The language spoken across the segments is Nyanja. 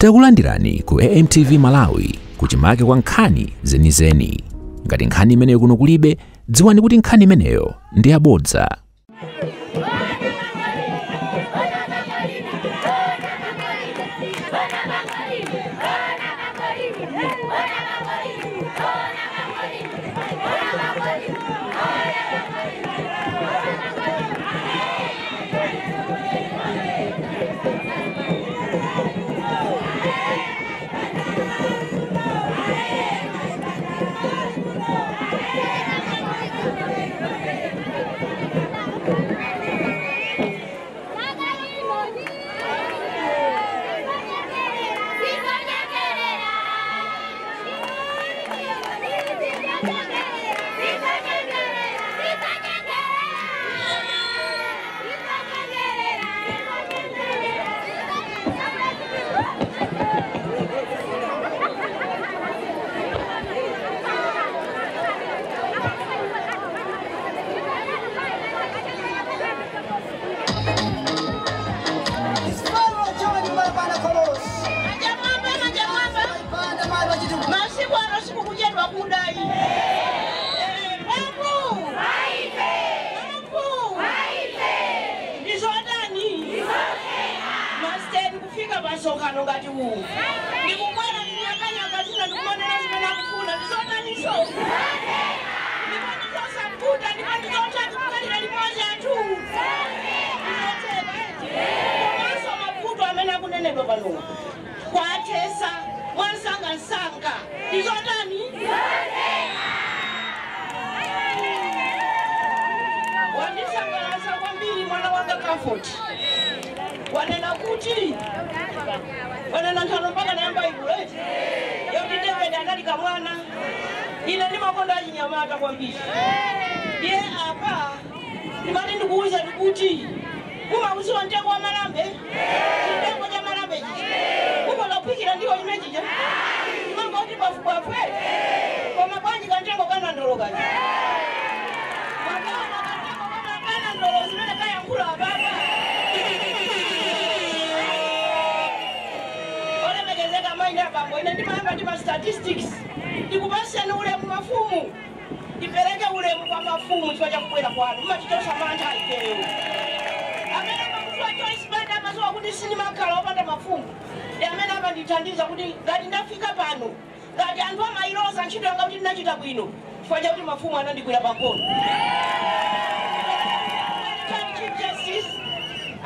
Takulandirani ku AMTV Malawi kuchimake kwa nkhani zenizeni. Ngati nkhani imeneyo kuno kulibe, dziwani kuti nkhani imeneyo ndi yabodza. Wanena kuti wanena nkano mpaka namba ibule yoti David analika mwana ine ndimakonda chinyamata kwambiri ye apa ndimati ndikuuza kuti kumauziwa mtengo wa malambe chitengo cha malambe kukola kuphikira ndiwo chimechicha mamba kuti bafubafwe koma bwanji kantengo kanandoloka kanandolo zimene kayankhula ababa ine ndimayamba ndima statistics ndikupasiyana ulemu mafumu ndipereke ulemu kwa mafumu chifukwa cha kubwera kwanu mumachitosa mantha ikeyo amene mamuziwa Joyce Banda amaziwa kuti sindimakhala opanda mafumu ndi amene amandithandiza kuti ngati ndafika pano ngati anthu amayiloza ntchito yanga kuti ndinachita bwino chifukwa cha kuti mafumu anandigwira pamkono.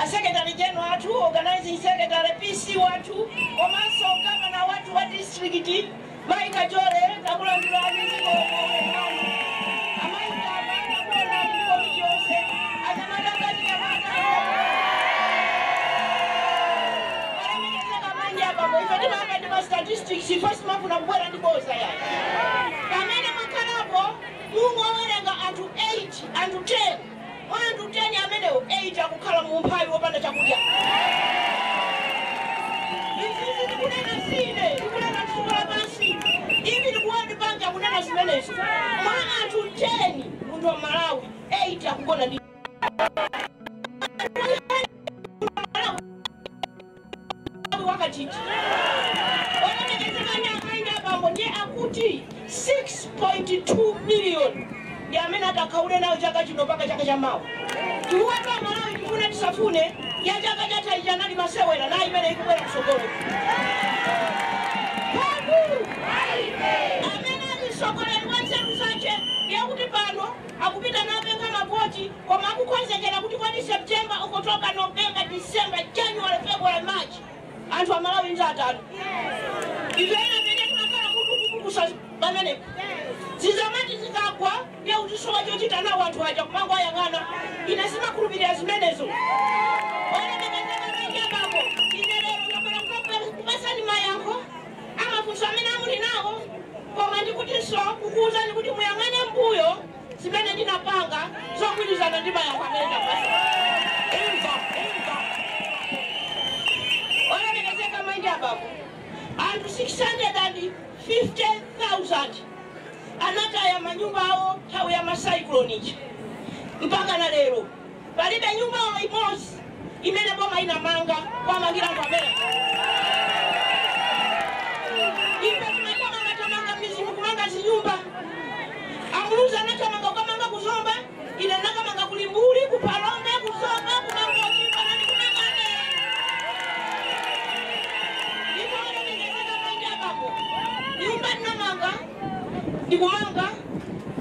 A Secretary General watu, Organizing Secretary PC watu, Omaso Governor watu wa district, Maika Jore, Tabula Ndulani, Amaika Amanda Bola, Niko Jose, Anamada Gajika Mata. If I didn't have any statistics, the first month na bwera ndi boza ya. Kamene makanapo, Mungu wawenga antu 8, antu 10. Wantu 10 amenewo 8 akukhala mu mphawi wopanda chakudya. Izi ndikunena sine, ndikunena msukula pansi. Ivi ndikuwadi banki akunena zimenezo. Mwa anthu 10 munthu wa Malawi 8 akugona ndi. Wakachiti. Wananekezekanya akaenda bambo ndiye akuti 6.2 million. Ya amene atakaule nayo chaka chino mpaka chaka cha mawa. Tiwapa Malawi tifune tisafune ya chaka cha ijanali masewera na imene ikubwera kusogolo. Amene atisogoleri wanzeru zache yakuti pano akupita napenga mapoti koma akukonzekera kuti kwadi September, October, November, December, January, February, March anthu a Malawi nzatano. Ivena pene tunakala kukukukusa pamene zizamati zikagwa ya utisowa chochita na watu haja kumangu ayangana inasima kurubiri zimenezo wale mekazeka raja babo inelero nakona kupasa ni mayango ama kusamina muli nao kwa mandi kutiso kukuza ni kuti muyangane mbuyo zimene ndinapanga zokwilizana ndi mayango amene pasa wale mekazeka raja babo antu 650,000 anata ya manyumba hao tawe ya macyclone mpaka na lero palibe nyumba imodzi imene boma ina manga kwa mangira kwa mbele ndikumanga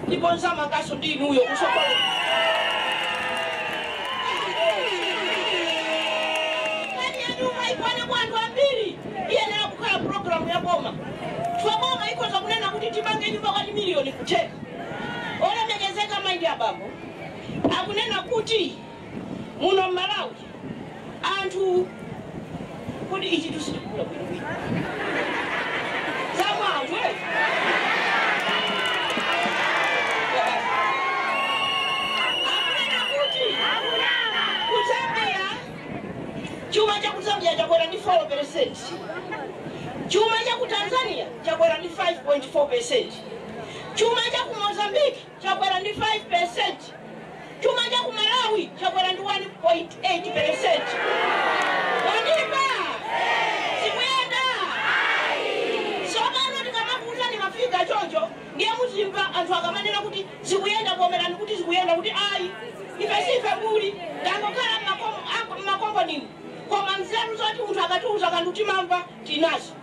ndiponza mangaso ndinuyo kusokola kani yanyuma ikwane kwantu ambiri iyenera kukhala programu ya boma twaboma ikoza kunena kuti timange nyumba kwati miliyoni kuteka olemekezeka maindi abambo akunena kuti muno Malawi anthu kuti ichi tusitikula kwino zamwa anthu akunena kuti kuzambia chuma cha kuzambia chakwera ndi 4%, chuma cha ku Tanzania chakwera ndi 5.4%, chuma cha ku Mozambique chakwera ndi 5%, chuma cha ku Malawi chakwera ndi 1.8%. Wanipa sikuyenda sobano tikamakuta ni mafika choncho ndiye muzimba anthu akamanena kuti sikuyenda kuomerani kuti sikuyenda kuti ayi ifesife muli ndangokhala mmakompani koma nzeru zoti munthu akatiuza kanthu timamva tinazo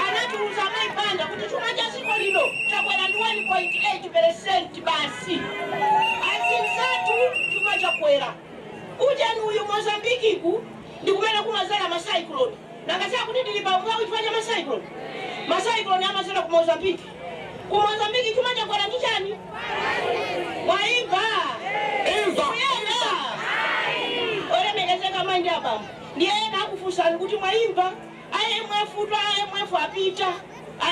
anatiuza amaipanda kuti chuma cha dziko lino chakwera ndi 1.8% basi azinzatu chuma chakwera ujani uyu Mozambikiku ndikumena kumazala macyclone nangasaya kuti ndilipa mwawi chifanya macyclone amazala ku Mozambique chuma chakwera ndi chani mwaimba olemekezeka maindi abambo ndiye ena akufusani kuti mwaimba IMF apita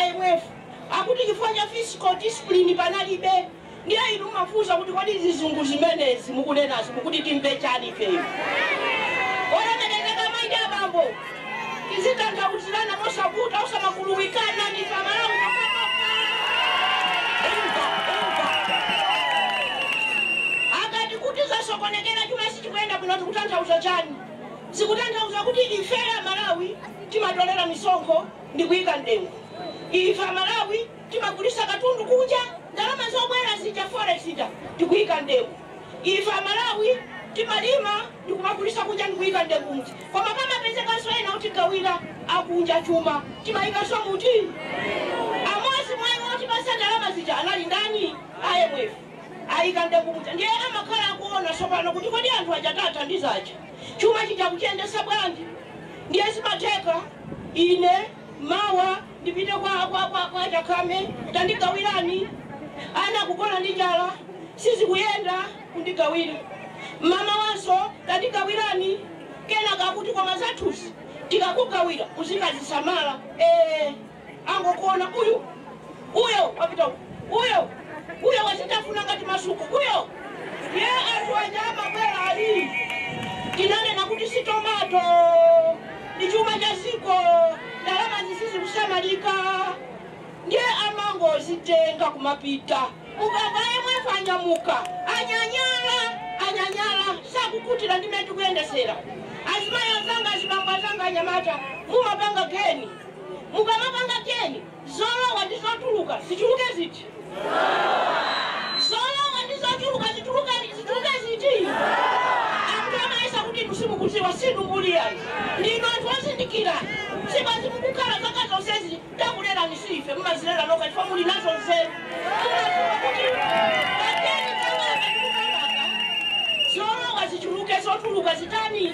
IMF akuti chifukwa cha fiscal discipline panalibe ndiye inu mafuza kuti kodi zizungu zimenezi mukunenazi mukuti timbe chani peyo olemekezeka maindi abambo tizitanthauzirana mosakuta usamakuluwikana ndi Malawi akati kuti zasokonekera chuma sichikuyenda bwino tikutanthauza chani zikutanthauza kuti ife ya Malawi timatolera misonkho ndi kuyika mdengu ife Malawi timagulisa katundu kunja ndalama zobwera zija forex ija tikuyika mdengu ife Malawi timalima ndikumagulisa kunja ndikuyika mdengu mti koma pamapezekaso ena kuti gawira akunja chuma timayikaso muti amosi mwayi basa ndalama zija anali ndani IMF ayika mdengu mti ndiye amakhala akuona sopano kuti kodi anthu ajatata ndizaja chuma chija kuchendesa bwanji ndiye simateka ine mawa ndipite kwa Jakame tandigawirani ana kugona ndi njala sizikuyenda kundigawira mama wanso tandigawirani kena kakuti kwa mazatusi tikakugawira uzikazisamala angokuona uyo wapita uyo wasitafuna ngati masuku uyo ye anthu ajama bwera ali tinanena kuti si tomato ni chuma cha ziko ndalama zisizi kusamalika ndiye amango zitenga kumapita muganga IMF anyamuka anyanyala sakukutira ndime tikuyendesera azimaya zanga azibamba zanga anyamata mumapanga geni mukamapanga geni zolowa ndizotuluka zichuluke ziti zolowa ndizotuluka zituluke ziti amtamaisa kuti nusimukutiwa sinumbuliyayi ndino anthu azindikira sibazi mukukhala zaka zonsezi takulera nisife mumazilera noka chifukwa muli nazo nzeru zolowa zichuluke zotuluka zitani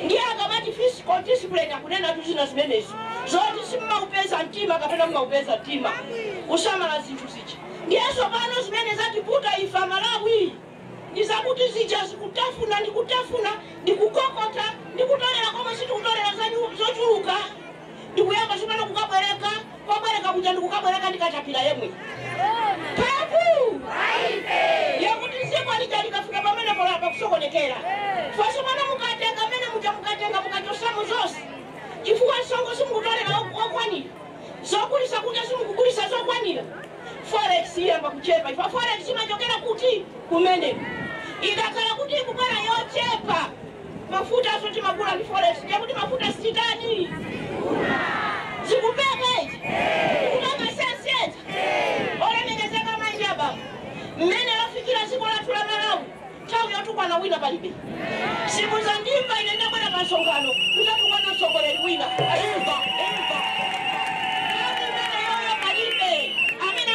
ndiye akamati fiscal discipline akunena tuzina zimenezi zoti simmaupeza mtima kapena mmaupeza mtima usamala zinthu zichi ndiyeso pano zimene zatiputa ifa Malawi ndizakuti zija zikutafuna ndikukokota ndikutolera koma sitikutolera zochuluka ndikuyamba sipano kukabwereka kuja ndikukabwereka ndikachapira yemwe pepu yakuti ziko lija likafika pamene polapa kusokonekera fasi pano mukatenga mene mukatenga mukachosamo zonse chifukwa songo simukutolera okwanira zokulisa kunja simukugulisa zokwanira forex yamba kuchepa ifa forex imachokera kuti kumene ikakhala kuti ikubwera yochepa mafuta asoti magula ndi forex yakuti mafuta sitani zikupeka ichi zikupeka sense olemekezeka maindi abambo mmene lafikira ziko lathu la Malawi nthawi yotukwana wina palibe siku za ndimba inenda bwera masongano kuzatukwana msogoleri wina imba amene yoyo palibe amene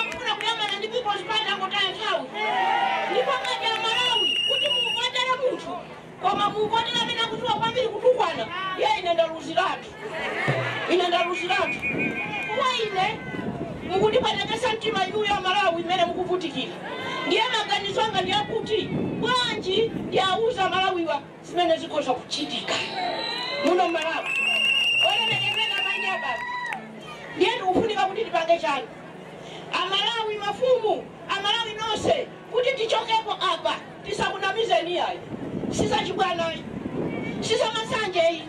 inandaruziratu waine mukutipatagesa mtima yuya Malawi imene mukuvutikira ndiye maganizo anga ndiyakuti bwanji yauza Malawiwa zimene zikhoza kuchitika muno Malawi olemekezeka manyaba ndiye tikufunika kuti tipange chani Amalawi mafumu Amalawi nonse kuti tichokepo apa tisakunamizeni yayi sisa chibwanayi sisa masanjeyi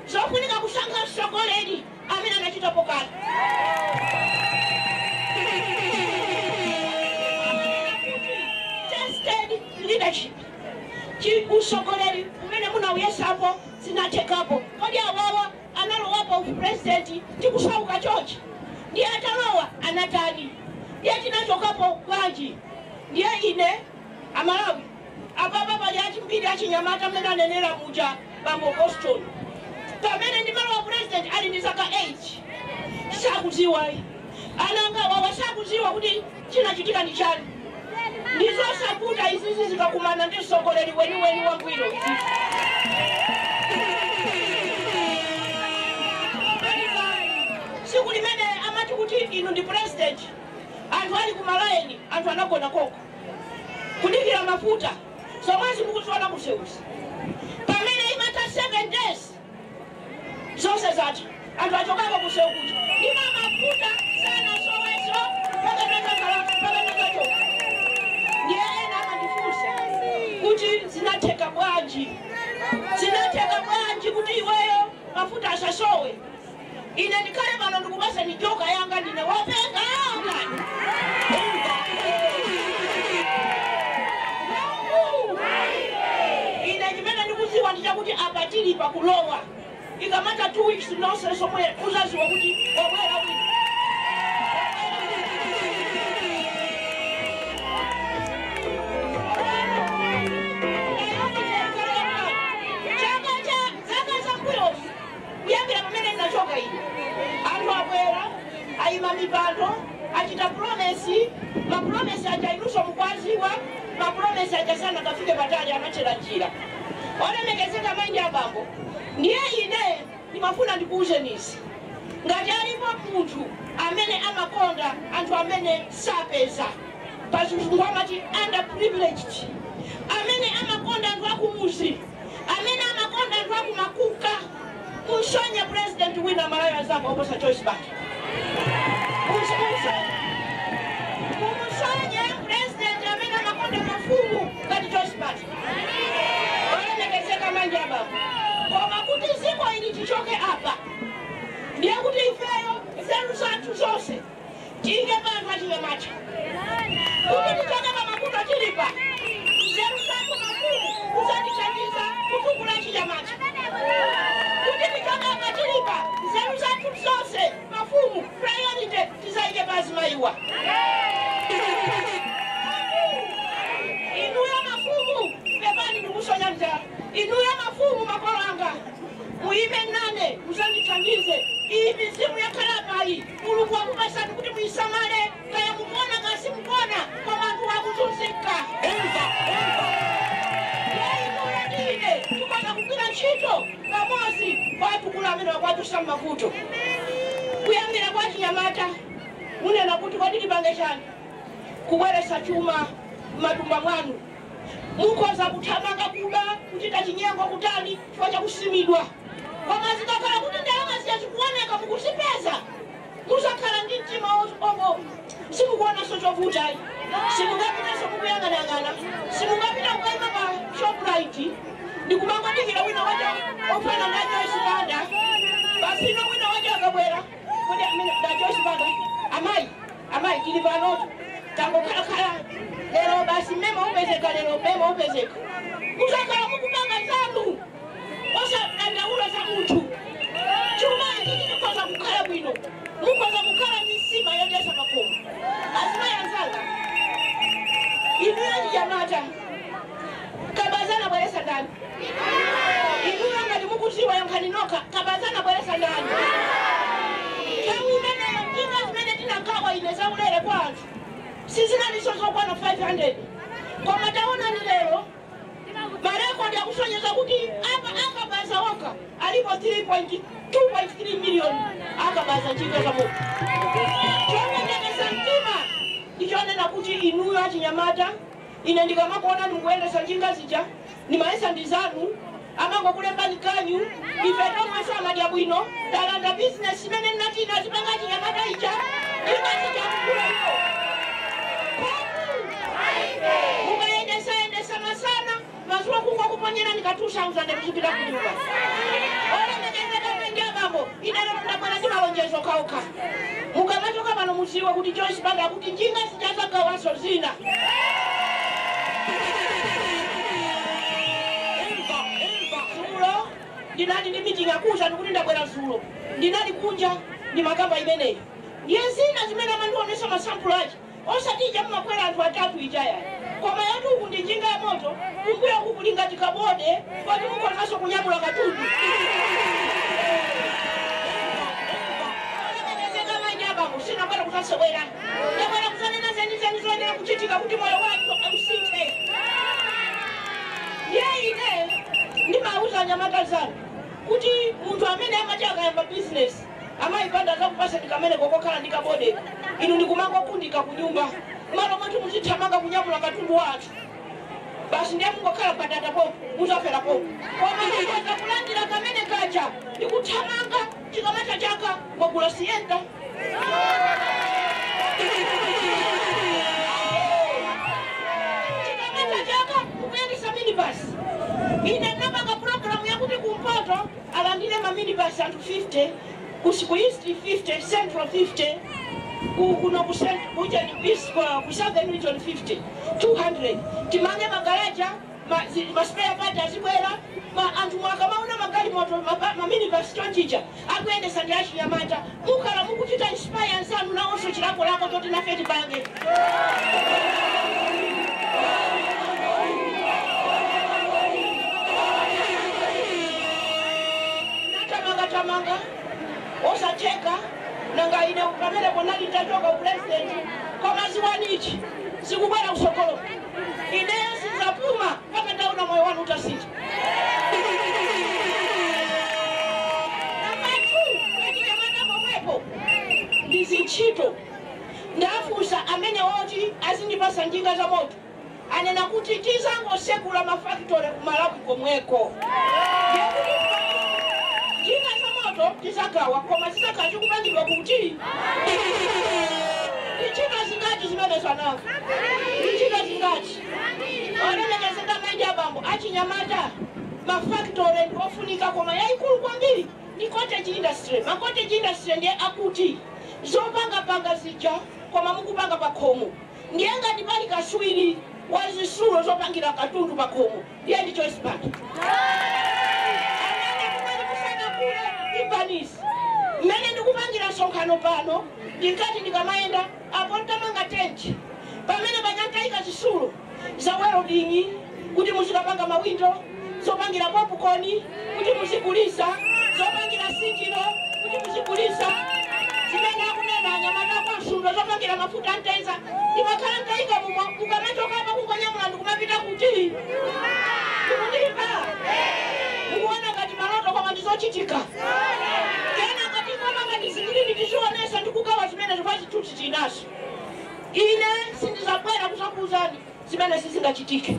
zofunika kusankha mtsogoleri amene anachitapo kale tested leadership usogoleri umene munauyesapo zinathekapo kodi awawa analowapo president tikusauka chochi ndiye atalowa anatani ndiye tinachokapo bwanji ndiye ine Amalawi apapa pali achimbiri achinyamata amene anenera muja bambo Boston pamene ndi malo wa president ali ndi zaka 8 sakudziwa ananga wawa sakudziwa kuti chinachitika ndi chani ndizosaputa izizi zikakumana ndi mtsogoleri weniweni wangwiro siku limene amati kuti inu ndi president anthu ali kumalaini anthu anagona koko kudikira mafuta zomwezi mukuziona kuseuzi pamene imata 7 days zonse zati anthu achokako kuseu kuti ndima mafuta sana soweso pakanazachoka ndiye ena amandifunsa kuti zinatheka bwanji kuti iweyo mafuta asasowe ine ndikhale pano ndikupasa ni joka yanga ndine wapenga ngani ine chimene ndikuziwa ndichakuti apa tili pakulowa ikamata 2 weeks nonse somwe uzaziwa kuti wabwera wina kuyambira pamene ndinachoka ine anthu abwera ayima mipando achita promesi mapromesi aja inuso mukwaziwa mapromesi aja sana kafike patali amachera njira olemekezeka maingi abambo ndiye ine ndimafuna ndikuuze nisi ngati alipo munthu amene amakonda anthu amene sapeza pazungu amati underprivileged amene amakonda anthu akumuzi amene amakonda anthu akumakuka Mushonya president wina Malawi azako oposa Joyce Banda. Mushonya president amena makonda mafumu kati Joyce Banda. Olemekezeka mangi ababo. Koma kuti ziko ili tichoke apa. Ndiye kuti ifeyo zeru zathu zose. Tinge bantu achiwe macho. Kuti tichoke pa makuto chilipa. Zeru zathu mafumu uzandichandiza kutukula chija macho. Kuti tichoke matilipa, zeru zathu zose, mafumu, priority, tizaike bazi maiwa. Inuya mafumu, pepani ndukushonya njara. Inuya mafumu makolanga, muime nane, muzandichandize. Iyi mizimu ya kalapai, ulukwa kupasani kuti muisamale, kaya mukona kasi mukona, kwa mantu wakuzunzika. Tukana kukira nchito pamozi watu kulamira watu samavuto kuyambira kwa chinyamata munena kuti kwadili bangeshani kubweresa chuma matumba mwanu mukoza kuthamanga kuba kuchita chinyengo kutali chifukwa cha kusimidwa koma zikakhala kuti ndalama ziyazikuoneka mukusipeza muzakhala ndi mtima omwe simukuona sochovuta simungapitaso mukuyang'anayang'ana simungapita kukaima pa shoprite ndikumangodikira wina waja ofana na Joyce Banda basi no wina waja akabwera kodi amene da Joyce Banda amayi tili panoto tango khala lero basi mema upezeka muzakhala mukupanga zanu osa dandaula za munthu chuma chikoza kukhala bwino mukoza kukhala misima yodesa makomo azima yanzanga inuya njamata kabazana bweresa ndani inuya ngati mukuziwa yankaninoka kabazana bweresa ndani kamu imene inga zimene tinakawa ine zaulere kwa anthu sizinaliso zokwana 500 koma taona ni lero marekodi akusonyeza kuti apa akabaza waka alipo 3.2 2.3 million akabaza njinga za moto. Chomwe ndege santima ichone na kuti inuyo achinyamata ine ndikamakuona ndikuendesa njinga zija ni maesa ndizanu amango kulembani kanyu ifeto mwasa amadia bwino talanda business imene natina zipanga chinyamata icha njinga zija kukula hiyo mukaendesa masana masuwa kukwa kuponyera nikatusha uzande kuzipita kunyumba ola mekeza mengia mambo inalo mnabwana ni malonjezo kauka mukamachoka pano musiwa kuti Joyce Banda kuti njinga zijaza kawaso zina ndinali ni meeting yakusha ndikuti ndabwera zulo ndinali kunja ni makamba imeneyo yezina zimene amandiwonesa masample achi osatija mmakwera anthu atatu ijaya koma yatu uku ndi njinga ya moto kumbuya uku kulingati kabode kwati mukonaso kunyamula katundu sina kwenda kutasewera ndabwera kuzanena zeni zoendera kuchitika kuti moyo watu ausinthe yeine ndimauza nyamata zanu kuti munthu amene amati akayamba business amayipanda zakupasa ndikamene kokokhala ndikabode inu ndikumanga kundika kunyumba malo mwati muzithamanga kunyamula katundu wathu basi ndiye mungokhala padata popo muzafera popo koma kulandira kamene kacha ndikuthamanga chikamata chaka mwagula siyenta chikamata chaka mukuyendesa minibus ine napanga programu yakuti kumpoto alandile ma minibus anthu 50 ku East 50 Central 50 kuno ku Southern Region 50 200 timange magaraja ma spare part azibwera anthu mwaka mauna magali moto ma minibus tonjija akuendesa ndi achinyamata mukhala mukuchita inspire nsanu nawonso chilango lako toti nafe tibange natamanga osacheka nanga ine ukamele konali ntachoka upresident koma ziwanichi sikubwera kusokolo ineyo sizapuma kama ndauna moyo wanu utasita ndizinchito ndafusa amene oti azindipasa njinga za moto anena kuti tizangosekula mafactory kumalawi komweko njinga za moto tizagawa koma zisakazi kupangidwa kuti ichito zingati zimene zanazo ichito zingati onenekezeka manja bambo achinyamata mafactory ndiofunika koma yaikulu kwambiri ni cottage industry ma cottage industry ndiye akuti zopanga zija koma mukupanga pakhomo ndiye ngati pali kaswiri wazisulo zopangira katundu pakhomo ndiye ndi Joyce Banda Ibanisi mmene ndikupangira sonkhano pano ndikati ndikamaenda apo ntamanga tenti pamene panyantaika zisulo za welding kuti muzikapanga mawindo zopangira popcorn kuti muzigulisa zopangira sikilo kuti muzigulisa zimene akunena anyamata kwa nsundo zopangira mafuta anteza imakhala ntaika mumwe ukamachoka apa kungonyamula ndikumapita kuti ndikundimba mukuona ngati maloto koma ndizochitika kena ngati koma ngati zingiri ndizionesa ndikugawa zimene zikwazi tinazo ine sindizabwera kusakuzani zimene sizingachitike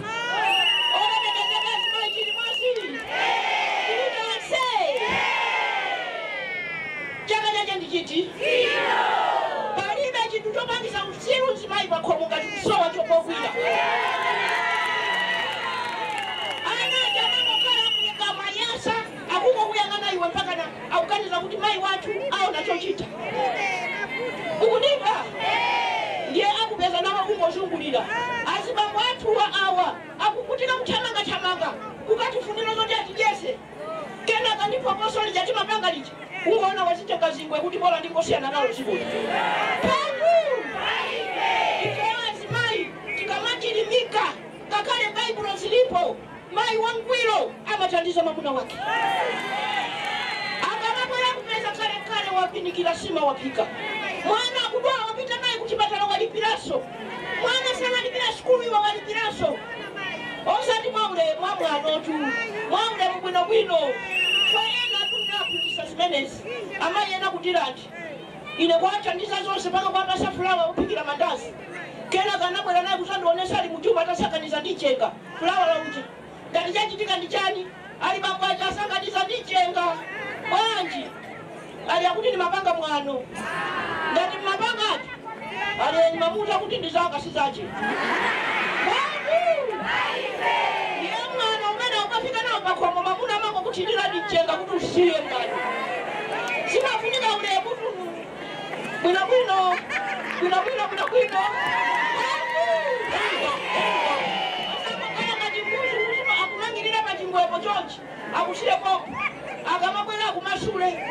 ndichiti palibe chinthu chopangisa usiru nzimayi pakhomo ngati kusowa chopokwira anaja mamokhala kuyeka mayasa akuko kuyang'ana iwe mpaka na akukaniza kuti mayi wathu aona chochita ukudimba ndiye akupeza nawo kungozungulira azibambo athu wa awa akukutira kuthamanga kukatifunira zoti atijese kenaka ndipo posoli jati mapanga liji ungoona waziteka zingwe kuti bora ndikosiyana nalo zikuti pangu ikewa zimayi tikamachilimika kakale baibulo zilipo mayi wangwiro amathandiza mamuna wake akamabwera kupeza kale wapinikira sima wapika mwana akudwala wapita naye kuchipatala walipiraso mwana sana lipira skulu iwa walipiraso osati mwaule mwamwanotu mwaule mbwinobwino soyena tunakutisa zimenezi amayena kutirati ine kwacha ndisa zonse paka kwa safulawa upikira mandazi kena kanabwera naye kusandionesa ali muchuma atasakaniza ndichenga fulawa la uche ngati chachitika ndi chani ali mabwacha asakaniza ndichenga wanji ali akuti ni mapanga mwano ngati mapanga ati ali mamuza kuti ndizaka sizache ndiye mwana umene ukafika nawo pakhombo mamuna mako kuchitira ndichenga kuti usiye mkani simafunika ule mutu bwino akumangirira pachingwepo chonchi akushirepo akamabwera kumashure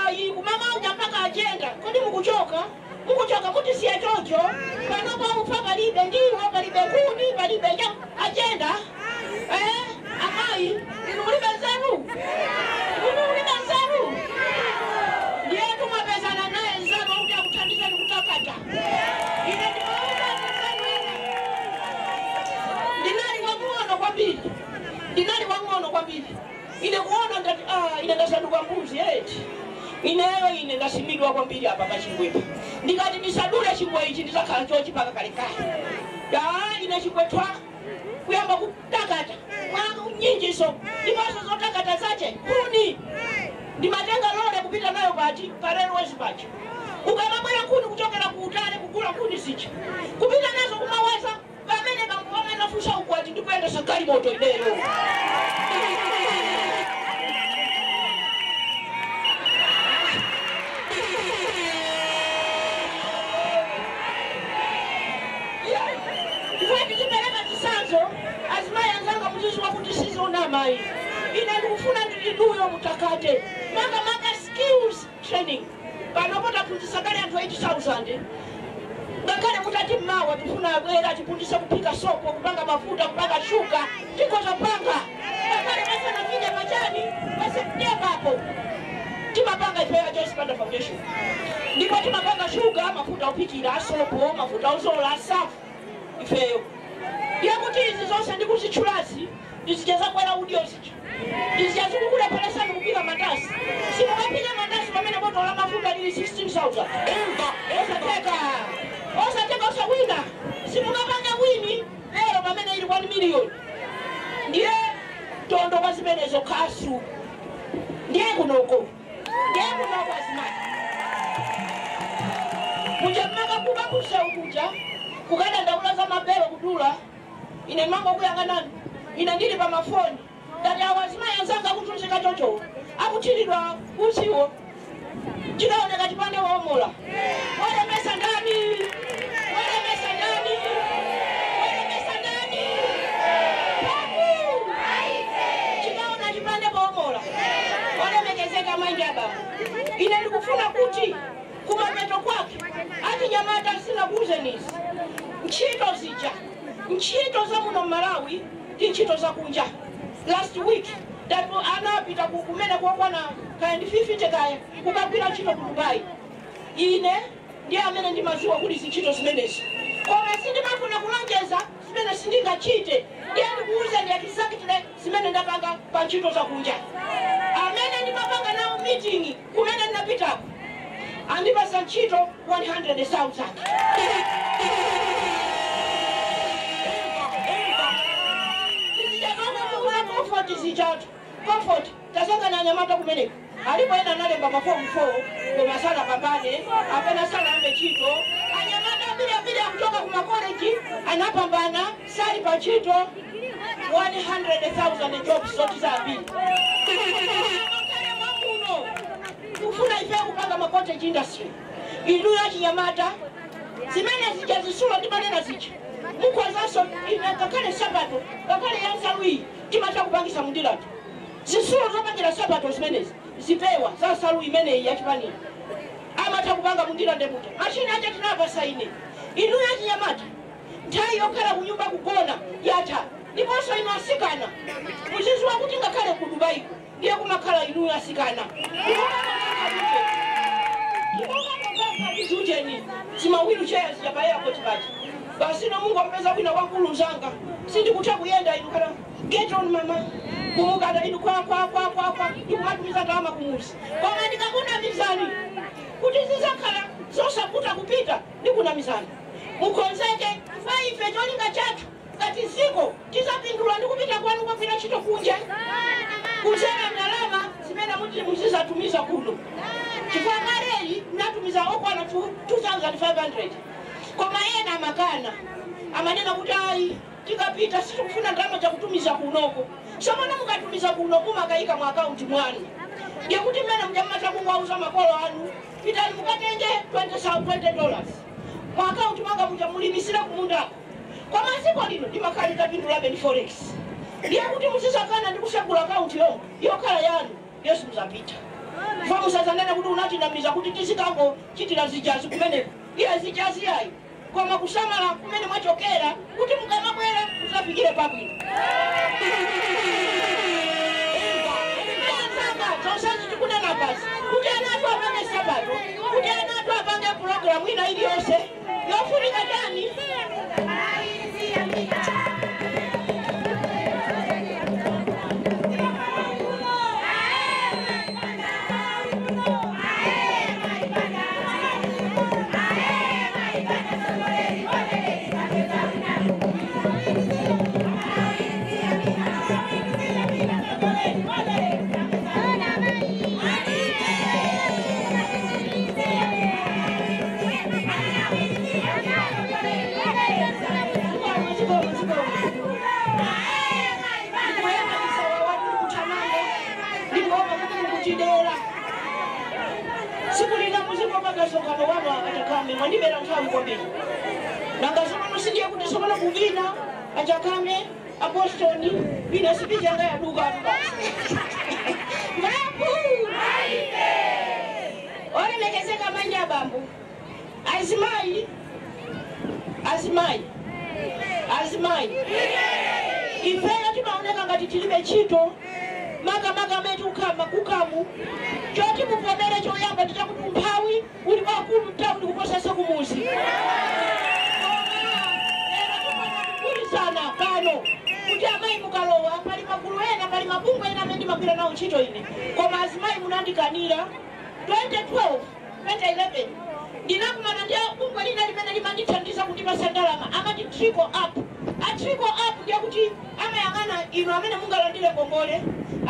ayi kumamauja mpaka ajenda kodi mukuchoka kuti siya chocho panopo ufa palibe ndiwo palibe kuni palibe ajenda amayi inulibe nzeru ndiye tumapezana naye nzanu kuti akuthandiza nikutakata ine ndinali wang'ono kwambiri ine kuona ngati ine ndasanduka mbuzi eti ine ndasimidwa kwambiri apa pachingwepo ndikati ndisadule chingwe ichi ndizakhala chochi paka kalekale ine chingwetwa kuyamba kutakata nyinjiso ndiponso zotakata zache kuni ndimatenga lole kupita nayo pati parelwezi pacho ukamabwera kuni kuchokera kuutale kugula kuni zicha kupita nazo kumaweza pamene bambo wamanafusa ukwati ndikuenda sakali moto ineyo azimayanzanga muzizwa kuti sizonamai ine ndikufuna ndiliduyo mutakate maka skills training panopota fundisa kale anthu 80,000 ngakhale mutati mmawa tifuna abwera tipundisa kupika sopo kupanga mafuta kupanga shuga tikoza panga ngakhale masana vinja majani basi ndepapo timapanga ifeya Joyce Banda Foundation ndipo timapanga shuga mafuta upikira sopo mafuta uzola safu ifeyo yakuti izi zonse ndikuzichulazi ndizijaza kwela udio zicho ndizijaza kukula palesa ndikupika mandasi simukapika mandasi pamene boto la mafuta lili 16,000 osateka osawina simukapanga wini lero pamene ili 1 million ndiye tondo kwa zimenezo kasu ndiye kunoko azimai mujamaka kuba kusha ukuja kukada ndaula za mabelo kudula ine mambo kuyanganani ine ndili pa mafoni ngati awazima yanzanga kutunzika chocho akuchiridwa usiwo chikaoneka chipande waomola walemesa ndani chikaona chipande waomola walemekezeka maingi ababa ine ndikufuna kuti kumapeto kwake ati nyamata sina kuzenisi nchito za muno Malawi ndi nchito za kunja last week datu anapita kumene kuokwana kandi 50 kaya kukagwira nchito ku Dubai ine ndiye amene ndimaziwa kuti zinchito zimenezi koma sindimafuna kulonjeza zimene sindingachite ndiye ndikuuza ndi exactly zimene ndapanga pa nchito za kunja amene ndimapanga nawo meeting kumene ndinapitako andipasa nchito 100,000 comfort tasanga na nyamata kumeneka alipoenda nalemba mafomu 4 kwa masala pambane apena sana amechito anyamata bila kutoka kuma college anapambana sali pa chito 100,000 jobs zote za mbili kufuna ife kupanga cottage industry ilu ya nyamata zimene zijazisula ndimanena zichi mukwazaso kakale sabato kakale yansalwi timata kupangisa mundilatu zisulo zopangira sabato zimenezi zipewa za salwi imene ya chipani amata kupanga mundila ndemuta machine acha tinapa saine inu ya nyamata ntai yokhala kunyumba kugona yata ndiponso inu asikana muzizwa kuti ngakhale ku Dubai ndiye kumakhala inu asikana Jujeni, sima wheelchair sijabaya kwa chibaji. Basi no Mungu ampeza kwina wakulu zanga. Sindi kutaka kuyenda inukana. Get on mama. kumukata inu kwa ndikumatumiza ndalama kumusi koma ndikakuna mizani kuti zizakhala zosakuta kupita ndikuna mizani mukonzeke faife cholinga chathu ngati ziko tizapindula ndikupita kwanu kwapita ntchito kunja kudzera ndalama zimene muzizatumiza kuno chifukwa mareli mnatumiza okwana 2,500 koma yena amakana amanena kuti ayi tikapita sitikufuna ndalama chakutumiza kunoko somona mukatumiza kuno kumakayika mu akaunti mwanu ndiye kuti mmene mjamata kumwauza makolo anu pitani mukatenge $20 mu akaunti mwanga mulimisira kumundako kwa maziko lino ndimakhalika pindulabe ndi forex ndiye kuti musisakana ndi kusegula akaunti yokhala yanu yesu muzapita fa musazanene kuti unatinamiza kuti tizikango chitira zijazi kumeneko iya zijazi yayi koma kusamala kumene mwachokera kuti mukamabwera musafikire pabwino zonse tikunena basi kuti anatu apange sabato kuti anatu apange programu ina iliyonse yofunika chani sokano wano atakame mwandibera nthawi kwambiri nanga sokono sindiye kuti sokono kuvina atakame apostoli vina sipija nga yaduka Babu ore mekezeka manja bambu azimai ifeyo timaoneka ngati tilibe ntchito maga metu kama kukamu choti mupomere choyamba tichakuti umphawi uli wakulu mtawu ndikuposesa kumuzi kuli sana pano kuti amayi mukalowa pali magulu ena pali mabungu ena amene ndimagwira nawo ntchito ine koma azimayi munandikanira 2011 ndinakumana ndi bungu lina limene limandithandiza kuti pasandalama amati trickle up ndiye kuti amayang'ana inu amene mungalandire ngongole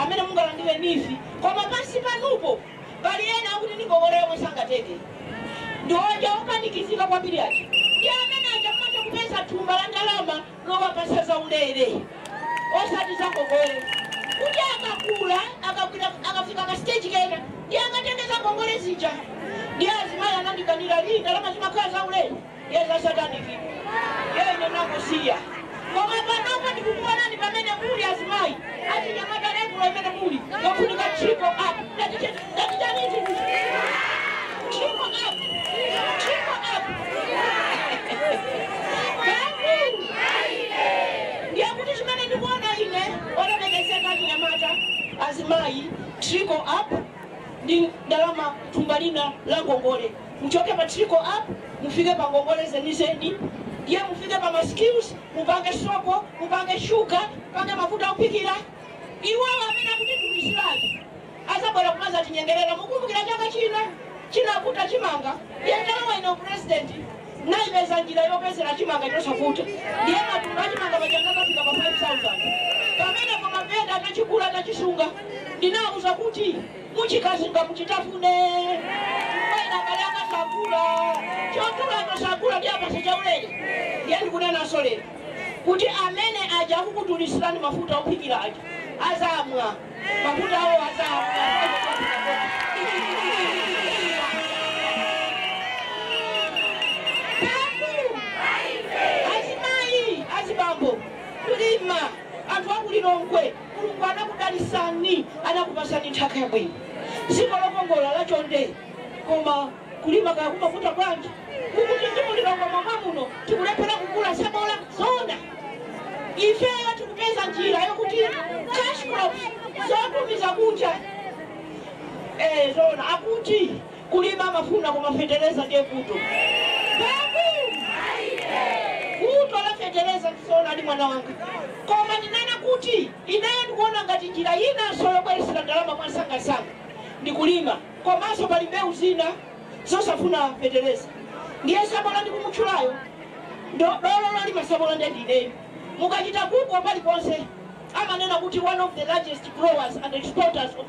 amene mungalandire nifi koma pansi panupo pali ena akuti ndi ngongole yomwe sangatenge ndiwoja upanikizika kwambiri ati ndiye amene aja mmata kupeza thumba la ndalama lowapasa za ulere osati za ngongole kuti akakula akafika ka stage kena ndiye angatengeza ngongole zija ndiye azimayi anandikanira lini ndalama zimakhala za ulere yeza satani vipi yeye nenakosiya koma panopo ndikukuonani pamene muli azimayi ati nyamata regulo imene muli yofunika trickle up ndatichanizi trickle up ndiye kuti chimene ndikuona ine olemekezeka chinyamata azimayi trickle up ndi ndalama thumba lina la ngongole muchoke pa trickle up mufike pa ngongole zenizeni ndiye mufike pa maskills mupange soko mupange shuga mupange mafuta kupikira iwawo amene akuti tumisiraji asabwera kumaza tinyengerera mukumbukira chaka chinakuta chimanga ndiye ndalama ino president naipeza njira yopezera chimanga chosakuta ndiye matumba achimanga pachanga kafika pa 5,000 pamene pa mapenda atachikula atachisunga ndinawuza kuti muchikazinga muchitafune kwaina kalanga sakula chotula sakula ndiye apasa chaulere ndiye ndikunena solera kuti amene aja kukutulisirani mafuta opikira aja azamwa mafuta awo azamwa azimayi azibambo kulima anthu akulilongwe mulungu anakudalisani anakupasani nthaka yabwino dziko lokongola lachonde koma kulima kakumafuta bwanji ukuti ndimulilongwe momwe muno tikulephera kugula sabola zona ifeyo tikupeza njira yokuti cash crops zotumiza kunja zona akuti kulima mafuna kumafendereza ndiye kuto kuto la fetereza tisona ali mwana wanga koma ndinena kuti inayo ndikuona ngati njira ina solobweresera ndalama mwasangasanga ndikulima komanso pali mbewu zina zosafuna fetereza ndiye sabola ndikumutchulayo dololo ali masabola ndendine mukachita kuko pali ponse amanena kuti one of the largest growers and exporters of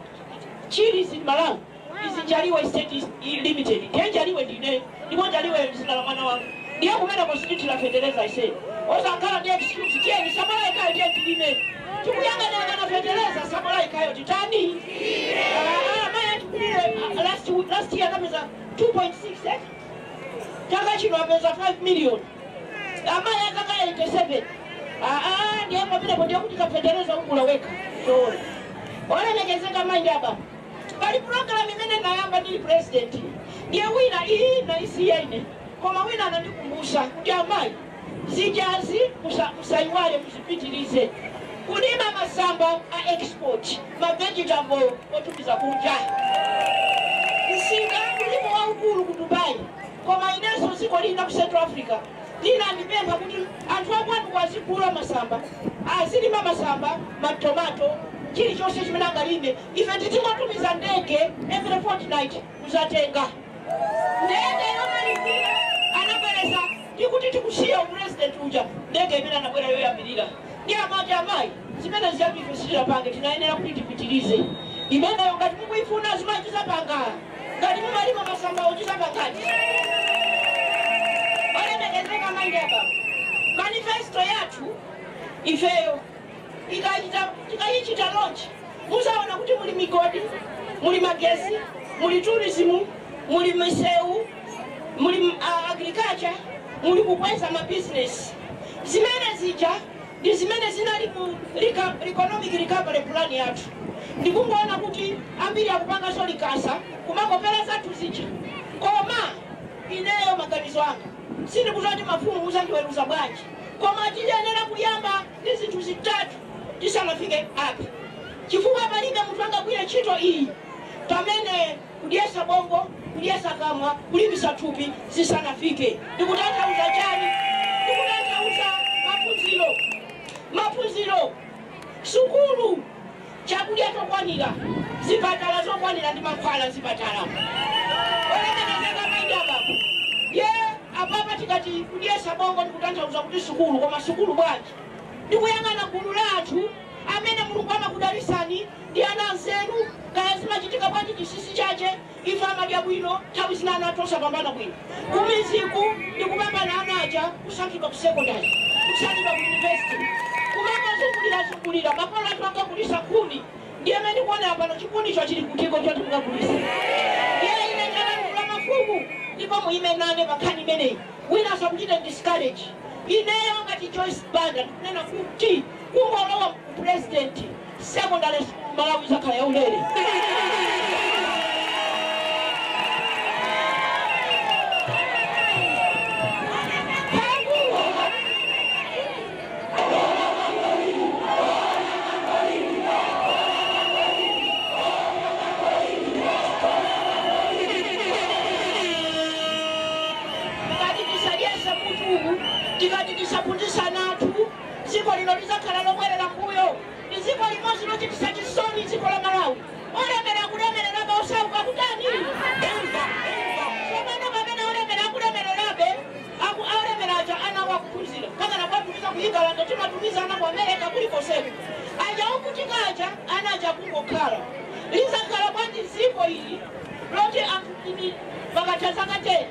chilies in Malawi is Njaliwe Estate Limited. Ndiye Njaliwe ndine ndipo Njaliwe zina la mwana wangu ndiye kumena kwa street la fetereza ise osakhala ndi excuse tieni sabola ikayo ndiye ndine tikuyangana na fetereza sabola ikayo titani maya tikule last year kameza 2.6 chaka chino apeza 5 million amaya kaka 87 ndiye mabile ndiye kuti kafetereza ukulaweka so wale negezeka mind hapa bali program imene nayamba ndili president ndiye wina hii na isiene koma wina anandikumbusha kuti amayi zijazi musaiwale musipitilize kulima masamba a export ma vegetable otumiza kunja singa kulimo wa ukulu ku Dubai koma ineso siko lina ku Central Africa nina ndipemba kuti anthu akwanu kwazikula masamba azilima masamba matomato chili chose chimene angalime ife titingatumiza ndege every fortnight kuzatenga ndege yomalizira anabwereza ndikuti tikusiya president uja ndege imene anabwera yoyambirira ndi amati amayi zimene ziyabife sitirapange tinayenera kuti tipitilize imeneyo ngati mukuifuna zimayi tizapanga ngati mumalima masamba otizapangati olemekezeka maindi apa manifesto yathu ifeyo ikayichita launch muzaona kuti muli migodi muli magesi muli tourism muli misewu muli agriculture muli kukweza ma business zimene zija ndi zimene zinali ku economic recovery plan yathu ndikungoona kuti ambiri akupanga solikasa kumakopera zathu zija koma ineyo maganizo anga sindikuzati mafumu muzandiweruza bwanji koma tiyenera kuyamba ndi zinthu zitatu tisanafike apa chifukwa palibe munthu angagwire ntchito iyi pamene kudyesa bongo kudyesa kamwa kulimbisa thupi zisanafike ndikutanthauza chani ndikutanthauza maphunziro sukulu chakudya chokwanira zipatala zokwanira ndi mankhwala zipatala olemekezeka maindi apapo ye apapa tikati kudyesa bongo ndikutanthauza kuti sukulu koma sukulu bwanji ndikuyang'ana gulu lathu amene mulungu amakudalisani ndi ana nzeru kaya zimachitika bwanji chisisi chache ife amadya bwino nthawi zina ana tosapambana bwino kumiziku ndikupambana anaja kusankhidwa ku secondary kusankhidwa ku university kumangozungulira makolo athu angagulisa khuni ndiye amene ndikuona pano chikunicho chili kutiko choti mungagulisa ndiye ine ndalankhula mafumu ndipo muime nane pankhani imeneyi wina asakuchite discourage ineyo ngati Joyce Banda ndikunena kuti kungolowa president secondary school Malawi zakhala yaulere tikati tisapundisa nathu ziko lino lizakhala lobwerera mbuyo iziko limodzi lochitisa chisoni ziko la Malawi olemera kulemererabe osauka kutani somano pamene olemera akulemererabe aolemeraja ana wakuphunzira kakana kwatumiza kuyigawanga timatumiza ana ku America kulikoseko aja okutikaja anaja kungokhala lizakhala bwanji ziko ili loti anthu pakachazakateni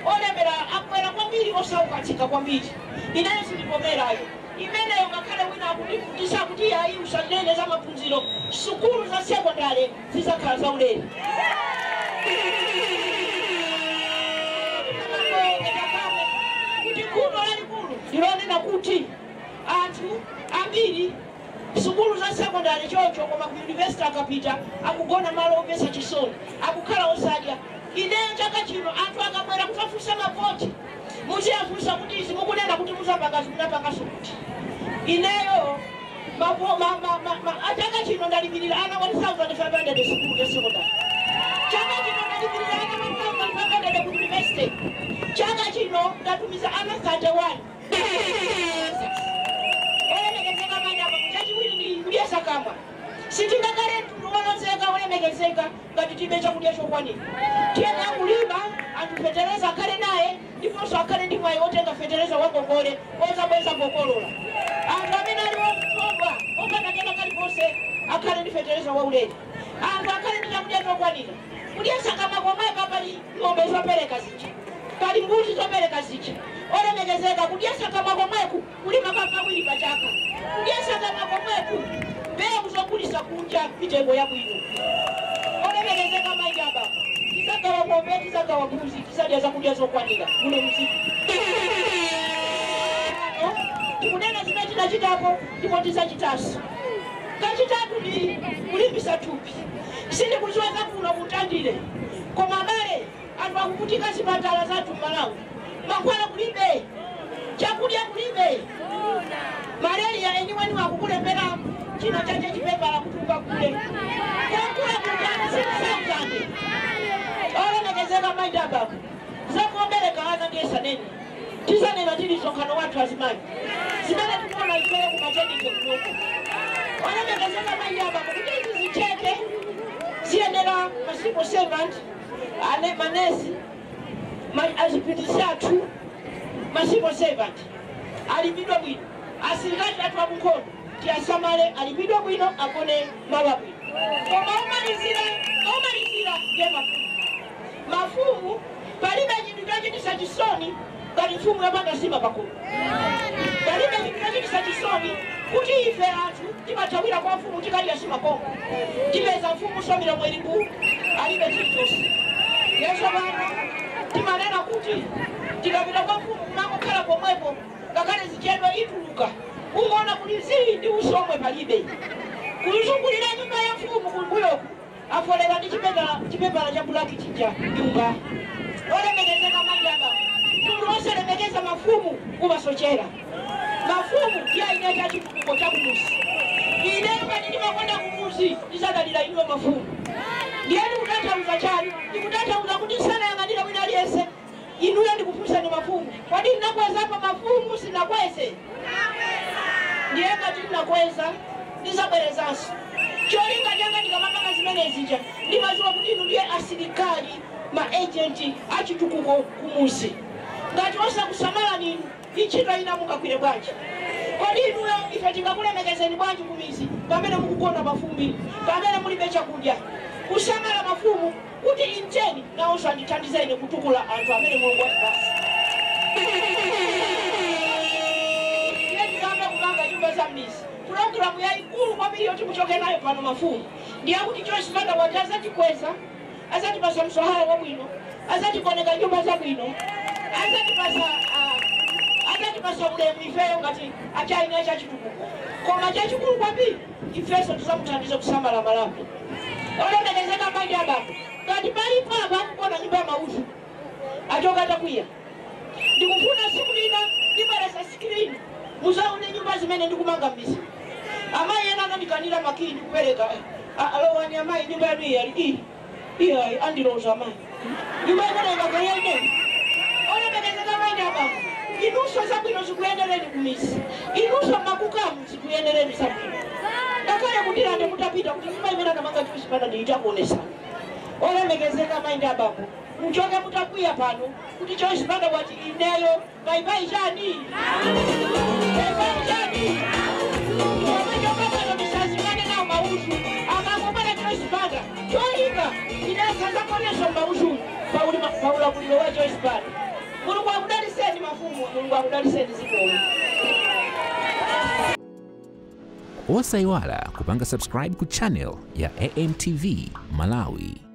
olemera akwera kwambiri osaukatika kwambiri inayo sindipomerayo imeneyo ngakhale wina akundifundisa kuti ayi usanene za maphunziro sukulu za secondary zizakhala zaulere kuti kuno lalikulu ndilonena kuti anthu ambiri sukulu za secondary choncho koma ku university akapita akugona malo opesa chisoni akukhala osadya ineyo chaka chino anthu akabwera kufafusa mavoti muziyafusa kuti izi mukunena kuti muzapanga zimunapanga sukuti ineyo chaka chino ndalimirira ana 1,500 sukulu ya secondary chaka chino ndalimirira ana 1,500 ku university chaka chino ndatumiza ana 31 sakamwa sitingakale tuwalozeka olemekezeka ngati tibe chakudya chokwanira tiyeni akulima antufetereza akale naye ndiponso akale ndi mwayi otenga fetereza wangongole ozabweza ngokolola anthu amene ali wokutobwa okanakena kaliponse akale ndi fetereza waulere anthu akale ndi chakudya chokwanira kudya sakamwa komwe papali ng'ombe zopereka zicha pali mbuzi zopereka zicha olemekezeka kudya sakamwa komweku kulima kakawiri pachaka kudya sakamwa komweku mbegu zokulisa kunja mitengo yabwino olemekezeka mayi aba tisagawa ng'ombe tisagawa mbuzi tisadya zakudya zokwanira muno mzimu tikunena zimene tinachitapo ndipo tisachitaso kachitatu ndi kulimbisa thupi sindikuziweza kuno kutandire koma abale anthu akuvutika zipatala zathu m'Malawi mankhwala kulibe chakudya kulibe malaria eniweni wakukulembera china chache chipepala kutuka kule kakula kujana sikusakuzande olemekezeka mayi abako zakuombeleka ana ngesa nene tisanena tilisonkhano wathu azimayi zimene tikuona ifeyo kumatendike kunoku olemekezeka mayi abako kuti zicheke ziyendera masipo servant ane manesi azipitisiatu masipo servant alipidwa bwino asilikali atu wamukono tiasamale alipidwa bwino akone mawa bwino koma omalizira ye mafumu palibe chinthu chachitisa chisoni ngati mfumu yapanga sima pakulu palibe chinthu chachitisa chisoni kuti ife anthu timathawira kwa mfumu tikaliya sima kongo tipeza mfumu somira mweriku alibe chilichonse yeso bana timanena kuti tikapita kwa mfumu mangokhala pomwepo ngakale zichedwe ituluka umaona kuli zindi usomwe palibe kulizungulira nyumba ya mfumu kumbuyoku afolera ndi chipepala cha bulaki chija nyumba olemekezeka mayi aba mtundu wonse lemekeza mafumu kumasochera mafumu tiyaine chachitukuko chakumusi ineyo kati ndimakonda kumusi tisadalira inuwe mafumu ndiyeni kutanthauza chani ndikutanthauza kuti sanayang'anira wina aliyense inuyo ndikufunsani mafumu kodi ndinakweza pa mafumu sinakweze ndiye ngati ndinakweza ndizabwerezanso cholinga changa ndikamapanga zimene zija ndimaziwa kuti inu ndiye asilikali maagenti achitukuko kumusi ngati osakusamala ninu ichito ina mungakwire bwanji kodi inuyo ife tingakulemekezeni bwanji kumizi pamene mukukonda mafumbi pamene mulibe chakudya kusamala mafumu kuti inteni nawonso andithandizeni kutukula anthu amene mulungu watipasa yetikamba kupanga nyumba za mmizi programu yaikulu kwambiri yoti muchoke nayo pano mafumu ndiyakuti chosipanda wati azatikweza azatipasa mswahara wabwino azatikoneka nyumba zabwino azatipasa ulemu ifeyo ngati achaine chachitukuko koma chachikulu kwambiri ifeso tizamuthandiza kusamala Malawi olemekezeka mayi abako ngati palipo apa akukona nyumba ya mauzu achoka atakwiya ndikufuna siku lina ndibweresa screen muzaone nyumba zimene ndikumanga m'mizi amayi ena anandikanira makini kupereka alowani amayi nyumba yanu iyali iya andiloza amayi nyumba imene ikakaliya inene olemekezeka mayi abako inunso zabwino zikuyendereni kumizi inunso makukamu zikuyendereni zabwino ngakale kundilande mutapita kuti nyumba imene anamanga chipanda ndiitakuonesana olemekezeka mayi abako muchoke mutakwiya pano kuti chosipanda wati ineyo baibai chani baibai chani omechoka pano misazimane nawo mauzu akakopana chosipanda cholinga inasazakoneso mauzu paulakulilo wa chosipanda mulungu akudaliseni mafumu mulungu akudaliseni zikomo Osaiwala kupanga subscribe ku channel ya AMTV Malawi.